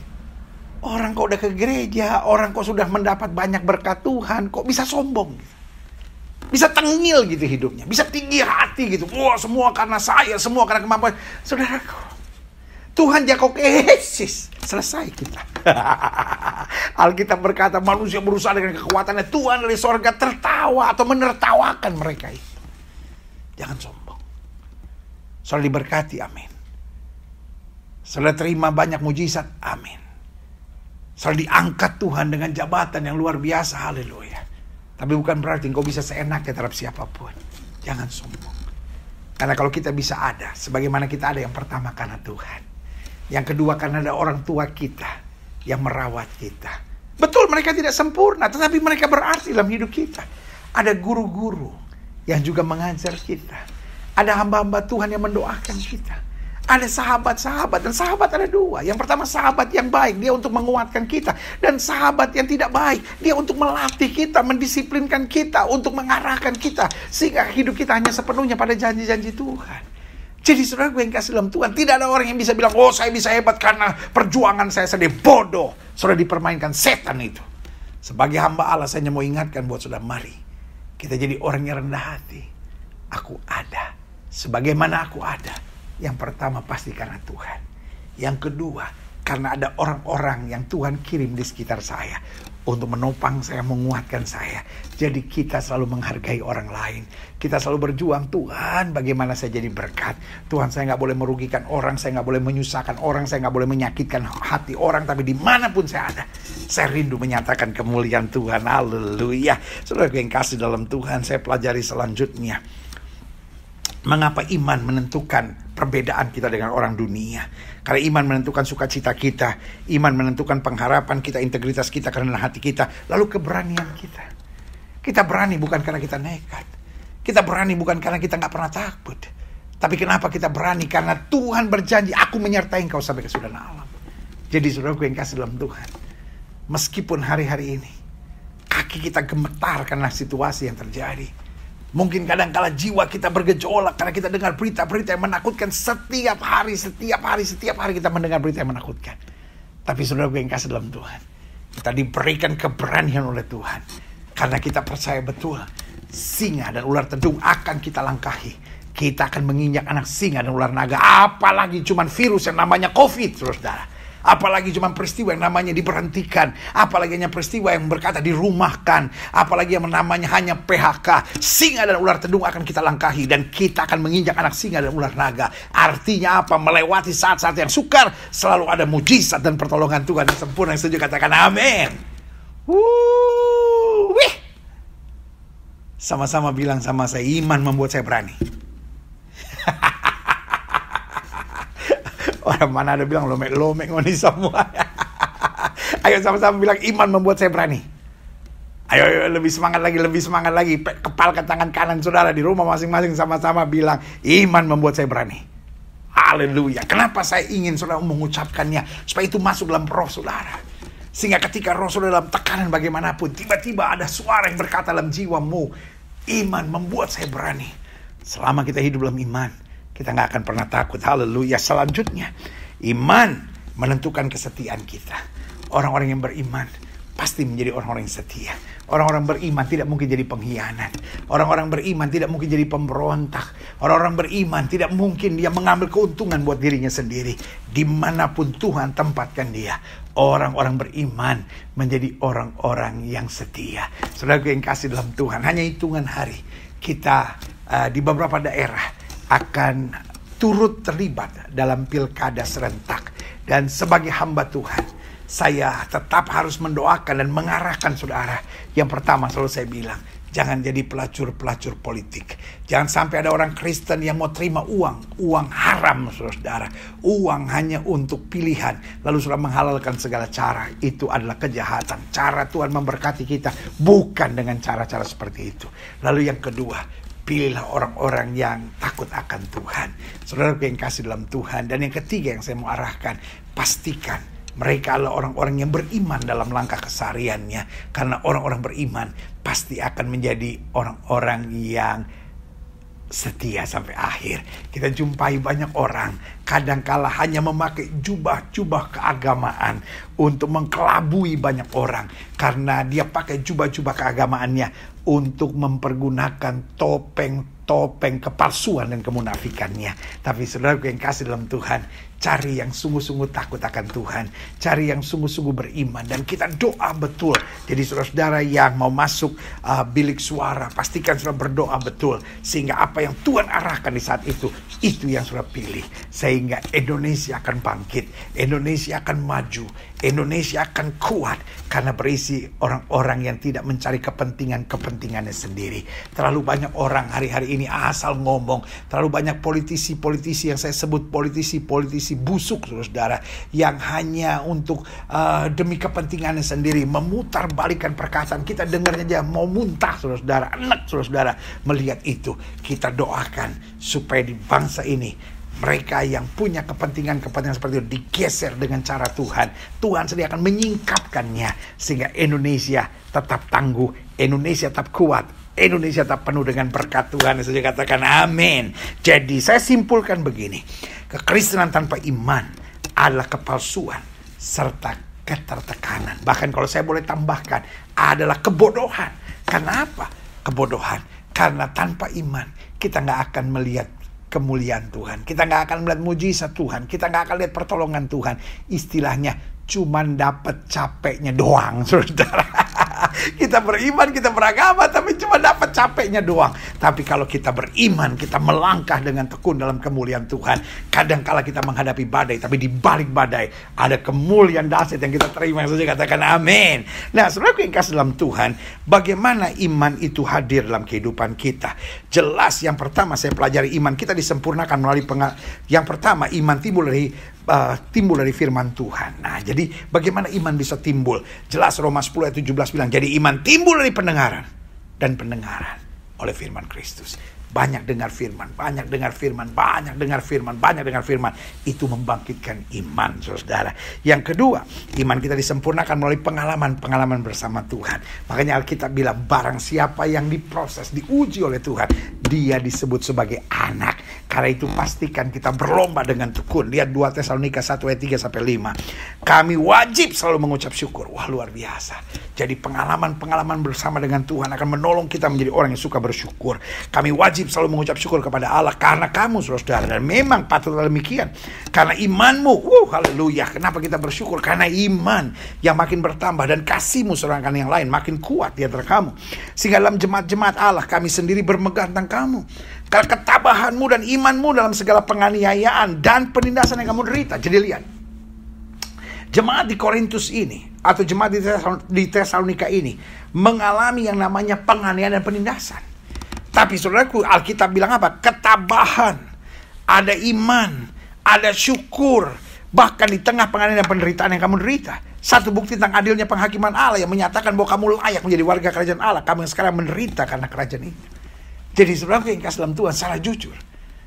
Orang kok udah ke gereja, orang kok sudah mendapat banyak berkat Tuhan, kok bisa sombong? Bisa tengil gitu hidupnya. Bisa tinggi hati gitu. Wah, semua karena saya, semua karena kemampuan. Saudaraku, Tuhan Yakov Yesus, selesai kita. Alkitab berkata manusia berusaha dengan kekuatannya. Tuhan dari sorga tertawa atau menertawakan mereka itu. Jangan sombong. Saudara diberkati, amin. Saudara terima banyak mujizat, amin. Saudara diangkat Tuhan dengan jabatan yang luar biasa, haleluya. Tapi bukan berarti engkau bisa seenaknya terhadap siapapun. Jangan sombong. Karena kalau kita bisa ada, sebagaimana kita ada yang pertama karena Tuhan. Yang kedua karena ada orang tua kita yang merawat kita. Betul mereka tidak sempurna, tetapi mereka berarti dalam hidup kita. Ada guru-guru yang juga mengajar kita. Ada hamba-hamba Tuhan yang mendoakan kita. Ada sahabat-sahabat, dan sahabat ada dua. Yang pertama sahabat yang baik, dia untuk menguatkan kita. Dan sahabat yang tidak baik, dia untuk melatih kita, mendisiplinkan kita, untuk mengarahkan kita. Sehingga hidup kita hanya sepenuhnya pada janji-janji Tuhan. Jadi saudara gue yang kasih dalam Tuhan, tidak ada orang yang bisa bilang, oh saya bisa hebat karena perjuangan saya sendiri. Bodoh. Saudara dipermainkan setan itu. Sebagai hamba Allah, saya hanya mau ingatkan buat saudara, mari kita jadi orang yang rendah hati. Aku ada. Sebagaimana aku ada. Yang pertama pasti karena Tuhan. Yang kedua, karena ada orang-orang yang Tuhan kirim di sekitar saya. Untuk menopang saya, menguatkan saya. Jadi kita selalu menghargai orang lain. Kita selalu berjuang, Tuhan bagaimana saya jadi berkat. Tuhan, saya gak boleh merugikan orang. Saya gak boleh menyusahkan orang. Saya gak boleh menyakitkan hati orang. Tapi dimanapun saya ada, saya rindu menyatakan kemuliaan Tuhan. Haleluya. Saudara yang kasih dalam Tuhan, saya pelajari selanjutnya. Mengapa iman menentukan perbedaan kita dengan orang dunia? Karena iman menentukan sukacita kita, iman menentukan pengharapan kita, integritas kita, karena hati kita, lalu keberanian kita. Kita berani bukan karena kita nekat. Kita berani bukan karena kita gak pernah takut. Tapi kenapa kita berani? Karena Tuhan berjanji, aku menyertai engkau sampai kesudahan alam. Jadi saudaraku yang kasih dalam Tuhan, meskipun hari-hari ini kaki kita gemetar karena situasi yang terjadi, mungkin kadang-kala jiwa kita bergejolak karena kita dengar berita-berita yang menakutkan setiap hari kita mendengar berita yang menakutkan. Tapi saudaraku yang kasih dalam Tuhan, kita diberikan keberanian oleh Tuhan. Karena kita percaya betul, singa dan ular tedung akan kita langkahi. Kita akan menginjak anak singa dan ular naga. Apalagi cuman virus yang namanya COVID, saudara. Apalagi cuma peristiwa yang namanya diberhentikan. Apalagi hanya peristiwa yang berkata dirumahkan. Apalagi yang namanya hanya PHK. Singa dan ular tedung akan kita langkahi. Dan kita akan menginjak anak singa dan ular naga. Artinya apa? Melewati saat-saat yang sukar. Selalu ada mujizat dan pertolongan Tuhan yang sempurna. Yang setuju katakan amin. Wih. Sama-sama bilang sama saya, iman membuat saya berani. Orang mana ada bilang lomek-lomek ngoni semua. Ayo sama-sama bilang iman membuat saya berani. Ayo lebih semangat lagi. Kepalkan tangan kanan saudara di rumah masing-masing, sama-sama bilang iman membuat saya berani. Haleluya. Kenapa saya ingin saudara mengucapkannya? Supaya itu masuk dalam roh saudara. Sehingga ketika roh saudara dalam tekanan bagaimanapun, tiba-tiba ada suara yang berkata dalam jiwamu, iman membuat saya berani. Selama kita hidup dalam iman, kita gak akan pernah takut. Haleluya. Selanjutnya, iman menentukan kesetiaan kita. Orang-orang yang beriman pasti menjadi orang-orang yang setia. Orang-orang beriman tidak mungkin jadi pengkhianat. Orang-orang beriman tidak mungkin jadi pemberontak. Orang-orang beriman tidak mungkin dia mengambil keuntungan buat dirinya sendiri. Dimanapun Tuhan tempatkan dia, orang-orang beriman menjadi orang-orang yang setia. Saudara yang kasih dalam Tuhan, hanya hitungan hari kita di beberapa daerah akan turut terlibat dalam pilkada serentak. Dan sebagai hamba Tuhan, saya tetap harus mendoakan dan mengarahkan saudara. Yang pertama selalu saya bilang, jangan jadi pelacur-pelacur politik. Jangan sampai ada orang Kristen yang mau terima uang haram saudara. Uang hanya untuk pilihan, lalu sudah menghalalkan segala cara. Itu adalah kejahatan. Cara Tuhan memberkati kita bukan dengan cara-cara seperti itu. Lalu yang kedua, pilihlah orang-orang yang takut akan Tuhan. Saudara yang kasih dalam Tuhan. Dan yang ketiga yang saya mau arahkan, pastikan mereka adalah orang-orang yang beriman dalam langkah kesehariannya. Karena orang-orang beriman pasti akan menjadi orang-orang yang setia sampai akhir. Kita jumpai banyak orang kadangkala hanya memakai jubah-jubah keagamaan untuk mengkelabui banyak orang. Karena dia pakai jubah-jubah keagamaannya untuk mempergunakan topeng kepalsuan dan kemunafikannya. Tapi saudara yang kasih dalam Tuhan, cari yang sungguh-sungguh takut akan Tuhan. Cari yang sungguh-sungguh beriman. Dan kita doa betul. Jadi saudara-saudara yang mau masuk bilik suara, pastikan saudara berdoa betul. Sehingga apa yang Tuhan arahkan di saat itu yang saudara pilih. Sehingga Indonesia akan bangkit. Indonesia akan maju. Indonesia akan kuat. Karena berisi orang-orang yang tidak mencari kepentingannya sendiri. Terlalu banyak orang hari-hari ini asal ngomong. Terlalu banyak politisi-politisi yang saya sebut politisi busuk saudara, yang hanya untuk demi kepentingannya sendiri memutarbalikkan perkataan. Kita dengarnya aja mau muntah saudara, enak saudara melihat itu. Kita doakan supaya di bangsa ini mereka yang punya kepentingan seperti itu digeser dengan cara Tuhan. Tuhan sendiri akan menyingkapkannya sehingga Indonesia tetap tangguh, Indonesia tetap kuat, Indonesia tetap penuh dengan berkat Tuhan. Saya katakan amin. Jadi saya simpulkan begini, kekristenan tanpa iman adalah kepalsuan serta ketertekanan. Bahkan kalau saya boleh tambahkan, adalah kebodohan. Karena apa? Kebodohan. Karena tanpa iman kita gak akan melihat kemuliaan Tuhan. Kita gak akan melihat mujizat Tuhan. Kita gak akan lihat pertolongan Tuhan. Istilahnya cuman dapat capeknya doang saudara. Kita beriman, kita beragama, tapi cuma dapat capeknya doang. Tapi kalau kita beriman, kita melangkah dengan tekun dalam kemuliaan Tuhan. Kadangkala kita menghadapi badai, tapi di balik badai ada kemuliaan dahsyat yang kita terima. Yang saya katakan amin. Nah, saudara yang kasih dalam Tuhan, bagaimana iman itu hadir dalam kehidupan kita? Jelas yang pertama saya pelajari, iman kita disempurnakan melalui yang pertama, iman timbul dari firman Tuhan. Nah, jadi bagaimana iman bisa timbul? Jelas Roma 10 ayat 17 bilang, jadi iman timbul dari pendengaran, dan pendengaran oleh firman Kristus. Banyak dengar firman, banyak dengar firman, banyak dengar firman, banyak dengar firman. Itu membangkitkan iman, saudara. Yang kedua, iman kita disempurnakan melalui pengalaman bersama Tuhan. Makanya Alkitab bilang, barang siapa yang diproses, diuji oleh Tuhan, dia disebut sebagai anak. Karena itu pastikan kita berlomba dengan tekun. Lihat 2 Tesalonika 1 ayat 3-5. Kami wajib selalu mengucap syukur. Wah, luar biasa. Jadi pengalaman bersama dengan Tuhan akan menolong kita menjadi orang yang suka bersyukur. Kami wajib wajib selalu mengucap syukur kepada Allah karena kamu, saudara. Dan memang patutlah demikian. Karena imanmu, haleluya. Kenapa kita bersyukur? Karena iman yang makin bertambah dan kasihmu sedangkan yang lain makin kuat di antara kamu. Sehingga dalam jemaat-jemaat Allah kami sendiri bermegah tentang kamu. Karena ketabahanmu dan imanmu dalam segala penganiayaan dan penindasan yang kamu derita. Jadi lihat, jemaat di Korintus ini atau jemaat di Tesalonika ini mengalami yang namanya penganiayaan dan penindasan. Tapi saudaraku, Alkitab bilang apa? Ketabahan, ada iman, ada syukur, bahkan di tengah penganiayaan dan penderitaan yang kamu derita. Satu bukti tentang adilnya penghakiman Allah yang menyatakan bahwa kamu layak menjadi warga kerajaan Allah. Kamu yang sekarang menderita karena kerajaan itu. Jadi saudaraku yang kasih dalam Tuhan, salah jujur,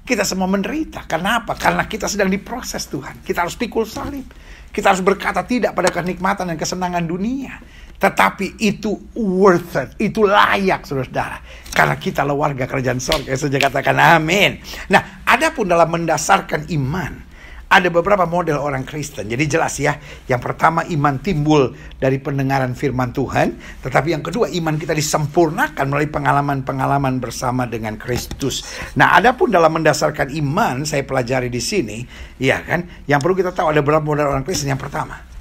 kita semua menderita. Kenapa? Karena kita sedang diproses Tuhan. Kita harus pikul salib. Kita harus berkata tidak pada kenikmatan dan kesenangan dunia. Tetapi itu worth it. Itu layak, saudara-saudara. Karena kita adalah warga kerajaan sorga. Saya katakan amin. Nah, adapun dalam mendasarkan iman, ada beberapa model orang Kristen. Jadi jelas ya. Yang pertama, iman timbul dari pendengaran firman Tuhan. Tetapi yang kedua, iman kita disempurnakan melalui pengalaman-pengalaman bersama dengan Kristus. Nah, adapun dalam mendasarkan iman, saya pelajari di sini, ya kan? Yang perlu kita tahu ada beberapa model orang Kristen. Yang pertama,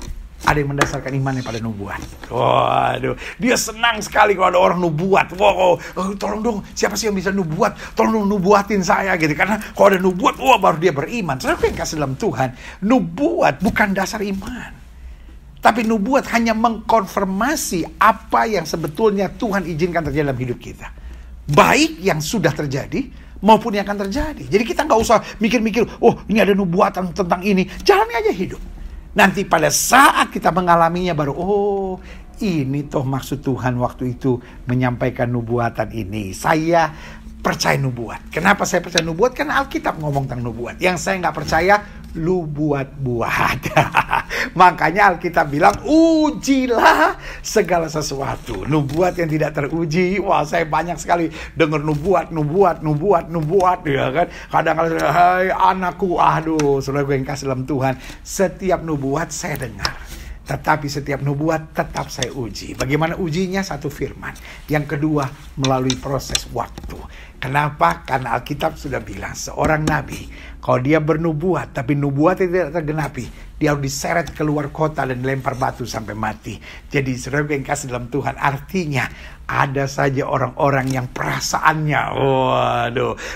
ada yang mendasarkan imannya pada nubuat. Waduh, dia senang sekali kalau ada orang nubuat. Wow, tolong dong, siapa sih yang bisa nubuat? Tolong dong nubuatin saya gitu. Karena kalau ada nubuat, baru dia beriman. Saudara yang kasih dalam Tuhan, nubuat bukan dasar iman. Tapi nubuat hanya mengkonfirmasi apa yang sebetulnya Tuhan izinkan terjadi dalam hidup kita. Baik yang sudah terjadi maupun yang akan terjadi. Jadi kita nggak usah mikir-mikir, ini ada nubuatan tentang ini. Jalani aja hidup. Nanti pada saat kita mengalaminya baru, ini toh maksud Tuhan waktu itu menyampaikan nubuatan ini. Saya percaya nubuat. Kenapa saya percaya nubuat? Karena Alkitab ngomong tentang nubuat. Yang saya nggak percaya, lu buat-buat. Makanya Alkitab bilang, ujilah segala sesuatu. Nubuat yang tidak teruji, saya banyak sekali dengar nubuat, ya kan. Kadang-kadang, hai anakku, saudara gue yang kasih dalam Tuhan, setiap nubuat saya dengar. Tetapi setiap nubuat tetap saya uji. Bagaimana ujinya? Satu firman. Yang kedua, melalui proses waktu. Kenapa? Karena Alkitab sudah bilang, seorang nabi, kalau dia bernubuat, tapi nubuatnya tidak tergenapi, dia harus diseret keluar kota dan dilempar batu sampai mati. Jadi saudara yang kasih dalam Tuhan, artinya ada saja orang-orang yang perasaannya,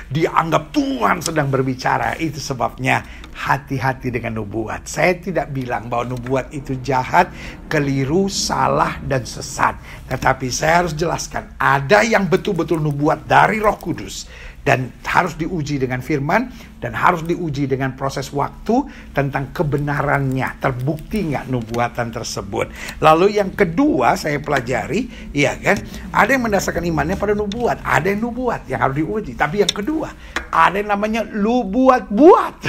dianggap Tuhan sedang berbicara. Itu sebabnya hati-hati dengan nubuat. Saya tidak bilang bahwa nubuat itu jahat, keliru, salah, dan sesat. Tetapi saya harus jelaskan, ada yang betul-betul nubuat dari Roh Kudus. Dan harus diuji dengan firman, dan harus diuji dengan proses waktu tentang kebenarannya. Terbukti nggak nubuatan tersebut. Lalu yang kedua saya pelajari, ya kan, ada yang mendasarkan imannya pada nubuat. Ada yang nubuat yang harus diuji. Tapi yang kedua, ada yang namanya lu buat-buat.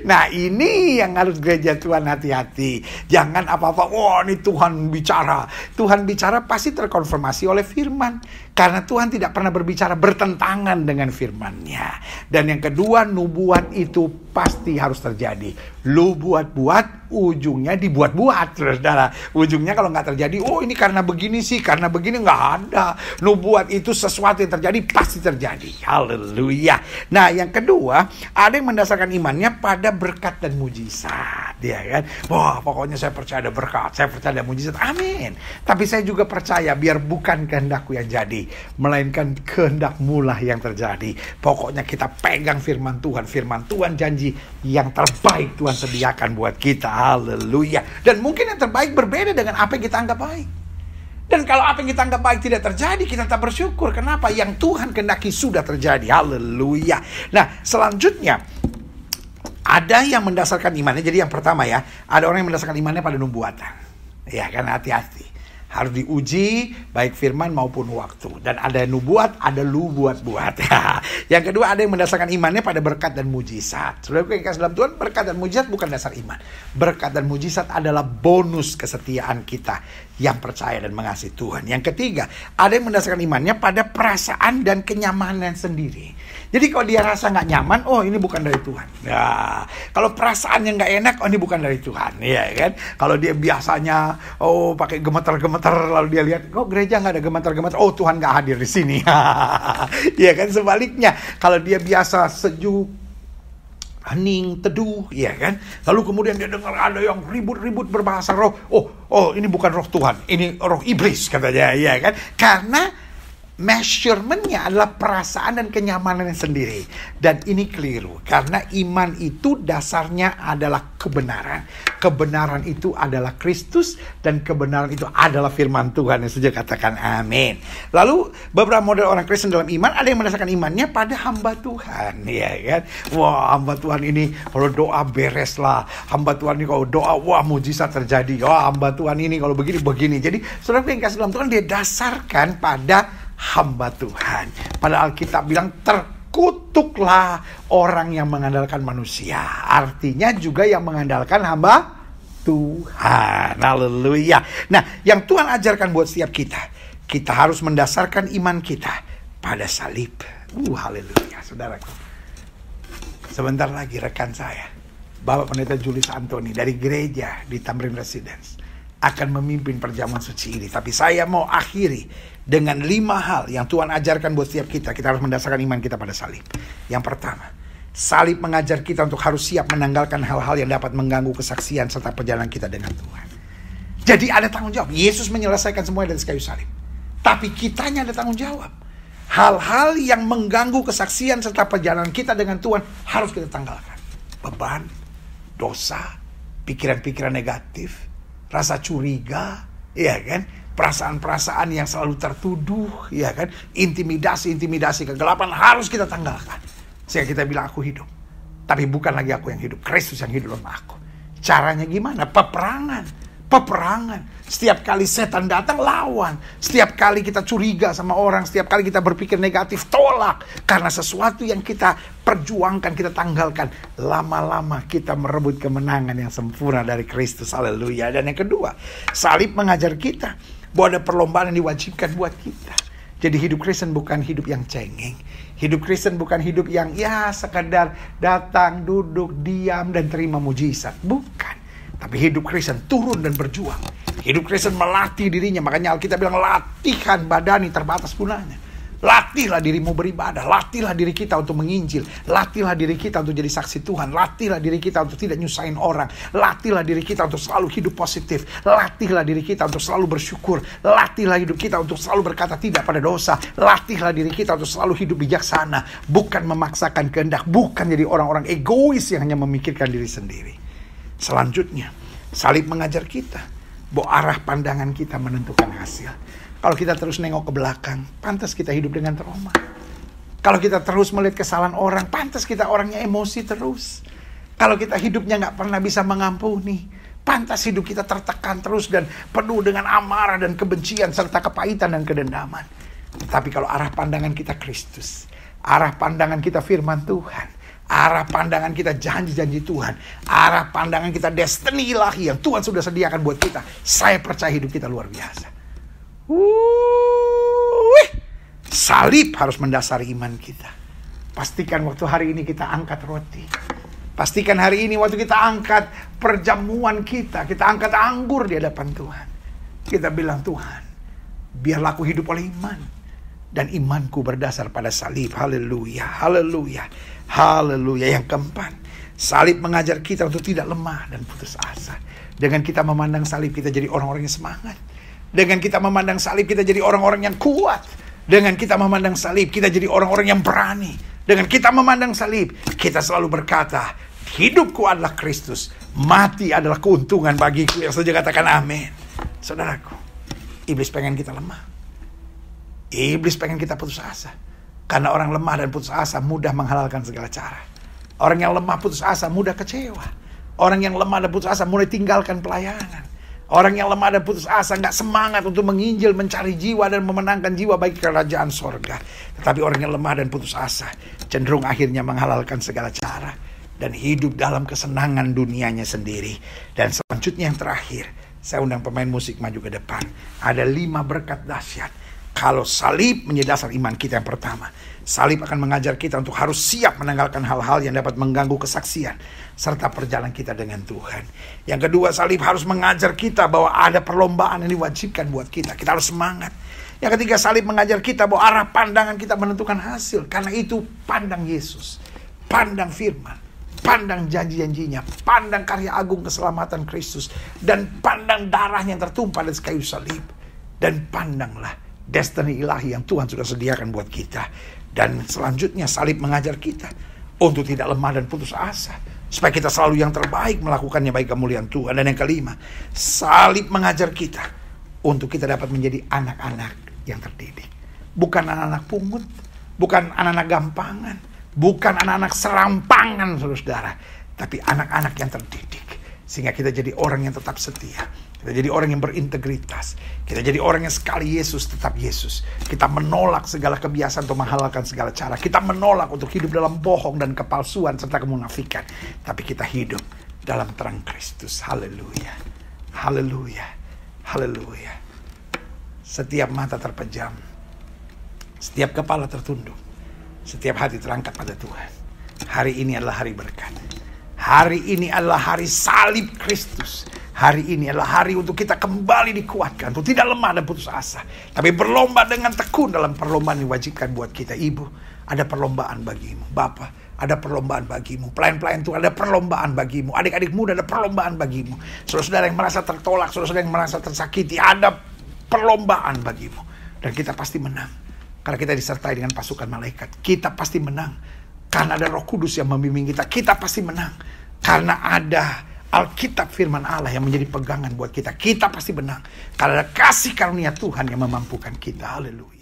Nah ini yang harus gereja Tuhan hati-hati. Jangan apa-apa, ini Tuhan bicara. Tuhan bicara pasti terkonfirmasi oleh firman. Karena Tuhan tidak pernah berbicara bertentangan dengan firman-Nya. Dan yang kedua, nubuat itu pasti harus terjadi. Lu buat-buat, ujungnya dibuat-buat, saudara. Ujungnya kalau nggak terjadi, ini karena begini sih, karena begini, nggak ada. Nubuat itu sesuatu yang terjadi, pasti terjadi. Haleluya. Nah yang kedua, ada yang mendasarkan imannya pada berkat dan mujizat. Ya kan? Pokoknya saya percaya ada berkat, saya percaya ada mujizat. Amin. Tapi saya juga percaya biar bukan kehendakku yang jadi, melainkan kehendak-Mu lah yang terjadi. Pokoknya kita pegang firman Tuhan. Firman Tuhan janji yang terbaik Tuhan sediakan buat kita. Haleluya. Dan mungkin yang terbaik berbeda dengan apa yang kita anggap baik. Dan kalau apa yang kita anggap baik tidak terjadi, kita tak bersyukur. Kenapa? Yang Tuhan kehendaki sudah terjadi. Haleluya. Nah selanjutnya, ada yang mendasarkan imannya. Jadi yang pertama ya, ada orang yang mendasarkan imannya pada nubuatan. Ya kan, hati-hati. Harus diuji baik firman maupun waktu. Dan ada nubuat, ada lu buat-buat. Yang kedua, ada yang mendasarkan imannya pada berkat dan mujizat. Saudara yang kasih dalam Tuhan, berkat dan mujizat bukan dasar iman. Berkat dan mujizat adalah bonus kesetiaan kita. yang percaya dan mengasihi Tuhan. Yang ketiga, ada yang mendasarkan imannya pada perasaan dan kenyamanan sendiri. Jadi kalau dia rasa nggak nyaman, oh ini bukan dari Tuhan. Nah, kalau perasaannya nggak enak, oh ini bukan dari Tuhan, ya kan? Kalau dia biasanya, oh pakai gemeter-gemeter, lalu dia lihat, kok gereja nggak ada gemeter-gemeter, oh Tuhan nggak hadir di sini. Ya kan, sebaliknya, kalau dia biasa sejuk, hening, teduh, ya kan? Lalu kemudian dia dengar ada yang ribut-ribut berbahasa roh. Oh, ini bukan roh Tuhan, ini roh iblis katanya, ya kan? Karena measurementnya adalah perasaan dan kenyamanan sendiri. Dan ini keliru, karena iman itu dasarnya adalah kebenaran. Kebenaran itu adalah Kristus, dan kebenaran itu adalah firman Tuhan. Yang saja katakan amin. Lalu beberapa model orang Kristen dalam iman, ada yang mendasarkan imannya pada hamba Tuhan, ya kan? Wah, hamba Tuhan ini kalau doa beres lah. Hamba Tuhan ini kalau doa, wah mujizat terjadi. Wah, hamba Tuhan ini kalau begini. Jadi saudara yang kasih dalam Tuhan, dia dasarkan pada hamba Tuhan. Pada Alkitab bilang terkutuklah orang yang mengandalkan manusia. Artinya juga yang mengandalkan hamba Tuhan. Haleluya. Nah, yang Tuhan ajarkan buat setiap kita, kita harus mendasarkan iman kita pada salib. Haleluya, saudaraku. Sebentar lagi rekan saya, Bapak Pendeta Julius Antoni dari gereja di Tamrin Residence akan memimpin perjamuan suci ini. Tapi saya mau akhiri dengan 5 hal yang Tuhan ajarkan buat setiap kita. Kita harus mendasarkan iman kita pada salib. Yang pertama, salib mengajar kita untuk harus siap menanggalkan hal-hal yang dapat mengganggu kesaksian serta perjalanan kita dengan Tuhan. Jadi ada tanggung jawab. Yesus menyelesaikan semuanya dari kayu salib. Tapi kitanya ada tanggung jawab. Hal-hal yang mengganggu kesaksian serta perjalanan kita dengan Tuhan harus kita tanggalkan. Beban, dosa, pikiran-pikiran negatif, rasa curiga, ya kan? Perasaan-perasaan yang selalu tertuduh, ya kan? Intimidasi kegelapan harus kita tanggalkan. Sehingga kita bilang aku hidup. Tapi bukan lagi aku yang hidup, Kristus yang hidup dalam aku. Caranya gimana? Peperangan. Setiap kali setan datang, lawan. Setiap kali kita curiga sama orang, setiap kali kita berpikir negatif, tolak. Karena sesuatu yang kita perjuangkan, kita tanggalkan, lama-lama kita merebut kemenangan yang sempurna dari Kristus. Haleluya. Dan yang kedua, salib mengajar kita bahwa ada perlombaan yang diwajibkan buat kita. Jadi hidup Kristen bukan hidup yang cengeng. Hidup Kristen bukan hidup yang ya sekadar datang, duduk, diam, dan terima mujizat. Bukan. Tapi hidup Kristen turun dan berjuang. Hidup Kristen melatih dirinya. Makanya Alkitab bilang latihan badani terbatas gunanya. Latihlah dirimu beribadah. Latihlah diri kita untuk menginjil. Latihlah diri kita untuk jadi saksi Tuhan. Latihlah diri kita untuk tidak nyusahin orang. Latihlah diri kita untuk selalu hidup positif. Latihlah diri kita untuk selalu bersyukur. Latihlah hidup kita untuk selalu berkata tidak pada dosa. Latihlah diri kita untuk selalu hidup bijaksana. Bukan memaksakan kehendak. Bukan jadi orang-orang egois yang hanya memikirkan diri sendiri. Selanjutnya, salib mengajar kita bahwa arah pandangan kita menentukan hasil. Kalau kita terus nengok ke belakang, pantas kita hidup dengan trauma. Kalau kita terus melihat kesalahan orang, pantas kita orangnya emosi terus. Kalau kita hidupnya nggak pernah bisa mengampuni, pantas hidup kita tertekan terus dan penuh dengan amarah dan kebencian serta kepahitan dan kedendaman. Tetapi kalau arah pandangan kita Kristus, arah pandangan kita firman Tuhan, arah pandangan kita janji-janji Tuhan, arah pandangan kita destiny ilahi yang Tuhan sudah sediakan buat kita, saya percaya hidup kita luar biasa. Salib harus mendasari iman kita. Pastikan waktu hari ini kita angkat roti. Pastikan hari ini waktu kita angkat perjamuan kita angkat anggur di hadapan Tuhan. Kita bilang, Tuhan, biarlah aku hidup oleh iman. Dan imanku berdasar pada salib. Haleluya, haleluya, haleluya. Yang keempat, salib mengajar kita untuk tidak lemah dan putus asa. Dengan kita memandang salib, kita jadi orang-orang yang semangat. Dengan kita memandang salib, kita jadi orang-orang yang kuat. Dengan kita memandang salib, kita jadi orang-orang yang berani. Dengan kita memandang salib, kita selalu berkata, hidupku adalah Kristus, mati adalah keuntungan bagiku. Yang saja katakan amin. Saudaraku, iblis pengen kita lemah. Iblis pengen kita putus asa. Karena orang lemah dan putus asa mudah menghalalkan segala cara. Orang yang lemah putus asa mudah kecewa. Orang yang lemah dan putus asa mulai tinggalkan pelayanan. Orang yang lemah dan putus asa gak semangat untuk menginjil, mencari jiwa dan memenangkan jiwa bagi kerajaan sorga. Tetapi orang yang lemah dan putus asa cenderung akhirnya menghalalkan segala cara dan hidup dalam kesenangan dunianya sendiri. Dan selanjutnya yang terakhir, Saya undang pemain musik maju ke depan. Ada 5 berkat dahsyat. Kalau salib menjadi dasar iman kita yang pertama. Salib akan mengajar kita untuk harus siap menanggalkan hal-hal yang dapat mengganggu kesaksian serta perjalanan kita dengan Tuhan. Yang kedua, salib harus mengajar kita bahwa ada perlombaan yang diwajibkan buat kita. Kita harus semangat. Yang ketiga, salib mengajar kita bahwa arah pandangan kita menentukan hasil. Karena itu pandang Yesus, pandang firman, pandang janji-janjinya, pandang karya agung keselamatan Kristus, dan pandang darahnya yang tertumpah di kayu salib. Dan pandanglah destiny ilahi yang Tuhan sudah sediakan buat kita. Dan selanjutnya salib mengajar kita untuk tidak lemah dan putus asa, supaya kita selalu yang terbaik melakukannya bagi kemuliaan Tuhan. Dan yang kelima, salib mengajar kita untuk kita dapat menjadi anak-anak yang terdidik. Bukan anak-anak pungut, bukan anak-anak gampangan, bukan anak-anak serampangan, saudara, tapi anak-anak yang terdidik. Sehingga kita jadi orang yang tetap setia. Kita jadi orang yang berintegritas. Kita jadi orang yang sekali Yesus tetap Yesus. Kita menolak segala kebiasaan untuk menghalalkan segala cara. Kita menolak untuk hidup dalam bohong dan kepalsuan serta kemunafikan. Tapi kita hidup dalam terang Kristus. Haleluya. Haleluya. Haleluya. Setiap mata terpejam. Setiap kepala tertunduk. Setiap hati terangkat pada Tuhan. Hari ini adalah hari berkat. Hari ini adalah hari salib Kristus. Hari ini adalah hari untuk kita kembali dikuatkan, untuk tidak lemah dan putus asa, tapi berlomba dengan tekun dalam perlombaan yang diwajibkan buat kita. Ibu, ada perlombaan bagimu. Bapak, ada perlombaan bagimu. Pelayan-pelayan Tuhan, ada perlombaan bagimu. Adik-adik muda, ada perlombaan bagimu. Saudara-saudara yang merasa tertolak, saudara-saudara yang merasa tersakiti, ada perlombaan bagimu. Dan kita pasti menang, karena kita disertai dengan pasukan malaikat. Kita pasti menang, karena ada Roh Kudus yang membimbing kita. Kita pasti menang, karena ada Alkitab firman Allah yang menjadi pegangan buat kita. Kita pasti menang karena ada kasih karunia Tuhan yang memampukan kita. Haleluya.